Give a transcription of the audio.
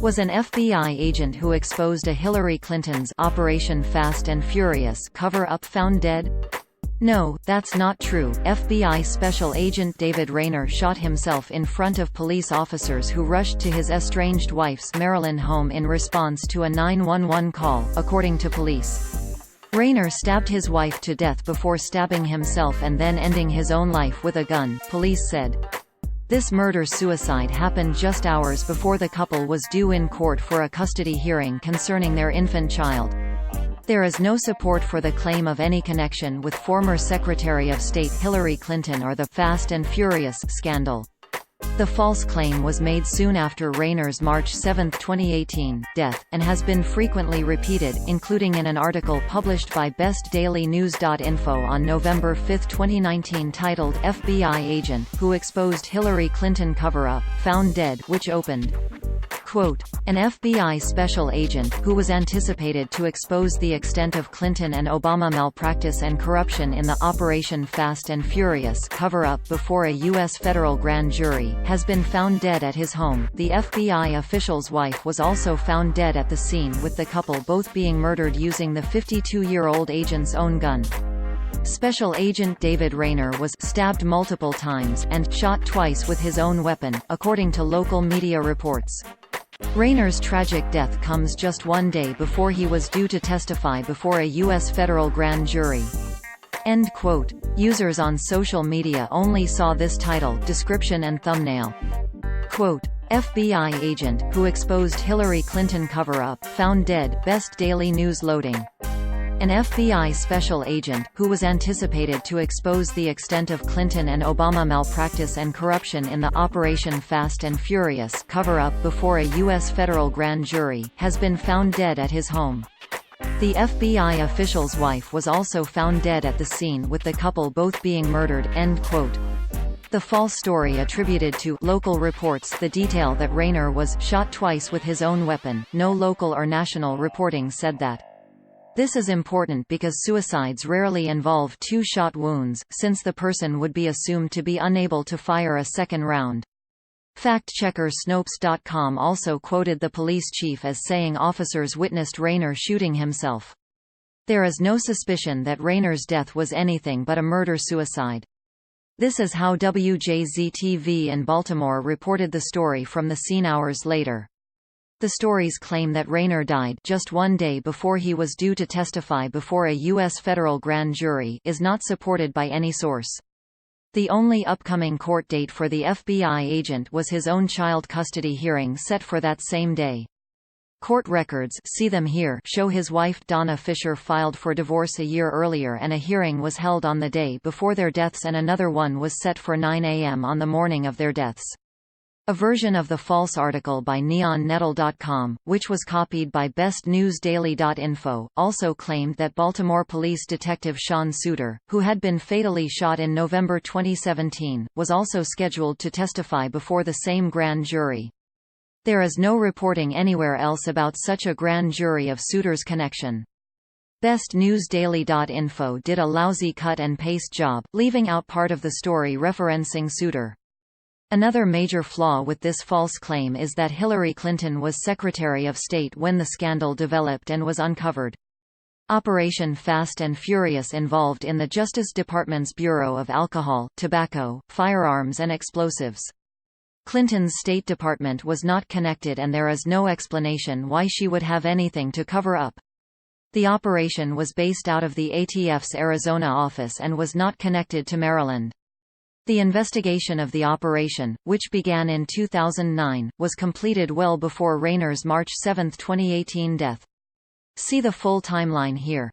Was an FBI agent who exposed a Hillary Clinton's Operation Fast and Furious cover-up found dead? No, that's not true. FBI Special Agent David Raynor shot himself in front of police officers who rushed to his estranged wife's Maryland home in response to a 911 call, according to police. Raynor stabbed his wife to death before stabbing himself and then ending his own life with a gun, police said. This murder-suicide happened just hours before the couple was due in court for a custody hearing concerning their infant child. There is no support for the claim of any connection with former Secretary of State Hillary Clinton or the Fast and Furious scandal. The false claim was made soon after Raynor's March 7, 2018, death, and has been frequently repeated, including in an article published by bestdailynews.info on November 5, 2019 titled FBI Agent Who Exposed Hillary Clinton Cover-Up, Found Dead, which opened, quote, an FBI special agent, who was anticipated to expose the extent of Clinton and Obama malpractice and corruption in the Operation Fast and Furious cover-up before a U.S. federal grand jury, has been found dead at his home. The FBI official's wife was also found dead at the scene, with the couple both being murdered using the 52-year-old agent's own gun. Special Agent David Raynor was stabbed multiple times and shot twice with his own weapon, according to local media reports. Raynor's tragic death comes just one day before he was due to testify before a U.S. federal grand jury. End quote. Users on social media only saw this title, description and thumbnail. Quote, FBI agent, who exposed Hillary Clinton cover-up, found dead, best daily news loading. An FBI special agent, who was anticipated to expose the extent of Clinton and Obama malpractice and corruption in the Operation Fast and Furious cover-up before a U.S. federal grand jury, has been found dead at his home. The FBI official's wife was also found dead at the scene, with the couple both being murdered. End quote. The false story attributed to local reports the detail that Raynor was shot twice with his own weapon. No local or national reporting said that. This is important because suicides rarely involve two-shot wounds, since the person would be assumed to be unable to fire a second round. Fact-checker Snopes.com also quoted the police chief as saying officers witnessed Raynor shooting himself. There is no suspicion that Raynor's death was anything but a murder-suicide. This is how WJZ-TV in Baltimore reported the story from the scene hours later. The stories claim that Raynor died just one day before he was due to testify before a U.S. federal grand jury is not supported by any source. The only upcoming court date for the FBI agent was his own child custody hearing set for that same day. Court records, see them here, show his wife Donna Fisher filed for divorce a year earlier and a hearing was held on the day before their deaths and another one was set for 9 a.m. on the morning of their deaths. A version of the false article by neonnettle.com, which was copied by bestnewsdaily.info, also claimed that Baltimore police detective Sean Suter, who had been fatally shot in November 2017, was also scheduled to testify before the same grand jury. There is no reporting anywhere else about such a grand jury of Suter's connection. Bestnewsdaily.info did a lousy cut-and-paste job, leaving out part of the story referencing Suter. Another major flaw with this false claim is that Hillary Clinton was Secretary of State when the scandal developed and was uncovered. Operation Fast and Furious involved in the Justice Department's Bureau of Alcohol, Tobacco, Firearms and Explosives. Clinton's State Department was not connected and there is no explanation why she would have anything to cover up. The operation was based out of the ATF's Arizona office and was not connected to Maryland. The investigation of the operation, which began in 2009, was completed well before Raynor's March 7, 2018 death. See the full timeline here.